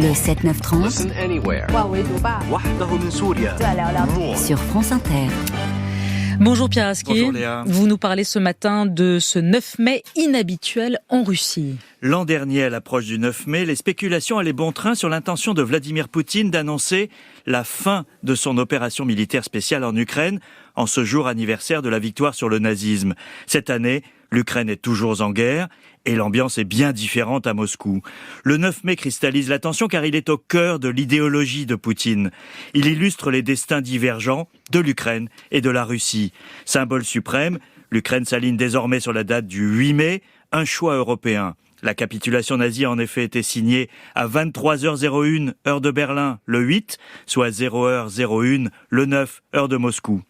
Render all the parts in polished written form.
Le 7-9-30 Listen anywhere. 万维读吧， وحده من سوريا. 再聊聊。 More. sur France Inter. Bonjour Pierre Aski. Bonjour Léa. Vous nous parlez ce matin de ce 9 mai inhabituel en Russie. L'an dernier, à l'approche du 9 mai, les spéculations allaient bon train sur l'intention de Vladimir Poutine d'annoncer la fin de son opération militaire spéciale en Ukraine en ce jour anniversaire de la victoire sur le nazisme. Cette année, l'Ukraine est toujours en guerre et l'ambiance est bien différente à Moscou. Le 9 mai cristallise l'attention car il est au cœur de l'idéologie de Poutine. Il illustre les destins divergents de l'Ukraine et de la Russie. Symbole suprême, l'Ukraine s'aligne désormais sur la date du 8 mai, un choix européen. La capitulation nazie a en effet été signée à 23h01 heure de Berlin le 8, soit 0h01 le 9 heure de Moscou.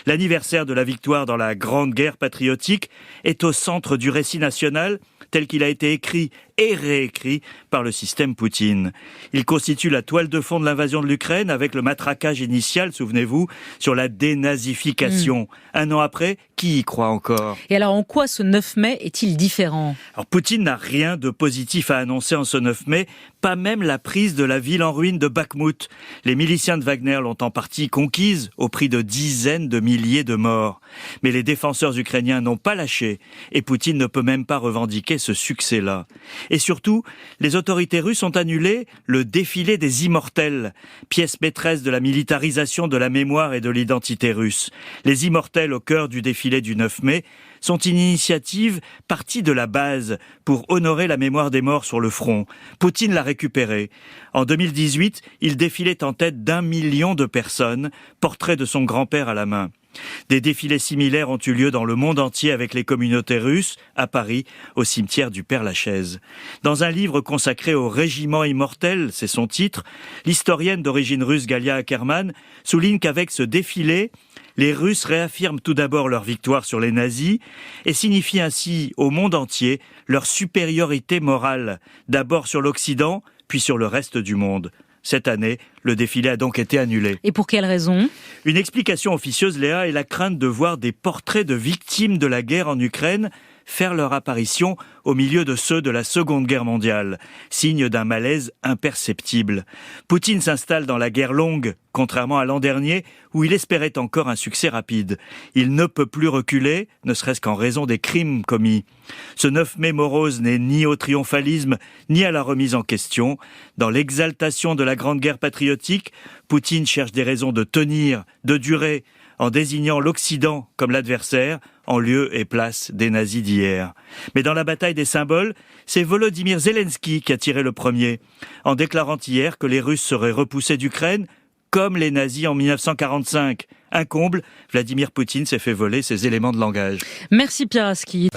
L'anniversaire de la victoire dans la Grande Guerre patriotique est au centre du récit national tel qu'il a été écrit et réécrit par le système Poutine. Il constitue la toile de fond de l'invasion de l'Ukraine avec le matraquage initial, souvenez-vous, sur la dénazification. Un an après, qui y croit encore ? Et alors en quoi ce 9 mai est-il différent ? Alors Poutine n'a rien de positif à annoncer en ce 9 mai, pas même la prise de la ville en ruine de Bakhmout. Les miliciens de Wagner l'ont en partie conquise au prix de dizaines de milliers de morts. Mais les défenseurs ukrainiens n'ont pas lâché et Poutine ne peut même pas revendiquer ce succès-là. Et surtout, les autorités russes ont annulé le défilé des immortels, pièce maîtresse de la militarisation de la mémoire et de l'identité russe. Les immortels au cœur du défilé du 9 mai sont une initiative partie de la base pour honorer la mémoire des morts sur le front. Poutine l'a récupérée. En 2018, il défilait en tête d'1 million de personnes, portrait de son grand-père à la main. Des défilés similaires ont eu lieu dans le monde entier avec les communautés russes, à Paris, au cimetière du Père-Lachaise. Dans un livre consacré au régiment immortel, c'est son titre, l'historienne d'origine russe Galia Ackerman souligne qu'avec ce défilé, les Russes réaffirment tout d'abord leur victoire sur les nazis et signifient ainsi au monde entier leur supériorité morale, d'abord sur l'Occident, puis sur le reste du monde. Cette année, le défilé a donc été annulé. Et pour quelle raison ? Une explication officieuse, Léa, est la crainte de voir des portraits de victimes de la guerre en Ukraine faire leur apparition au milieu de ceux de la Seconde Guerre mondiale, signe d'un malaise imperceptible. Poutine s'installe dans la guerre longue, contrairement à l'an dernier, où il espérait encore un succès rapide. Il ne peut plus reculer, ne serait-ce qu'en raison des crimes commis. Ce 9 mai morose n'est ni au triomphalisme, ni à la remise en question. Dans l'exaltation de la Grande Guerre patriotique, Poutine cherche des raisons de tenir, de durer, en désignant l'Occident comme l'adversaire, en lieu et place des nazis d'hier. Mais dans la bataille des symboles, c'est Volodymyr Zelensky qui a tiré le premier, en déclarant hier que les Russes seraient repoussés d'Ukraine, comme les nazis en 1945. Un comble, Vladimir Poutine s'est fait voler ses éléments de langage. Merci Pierre Aski.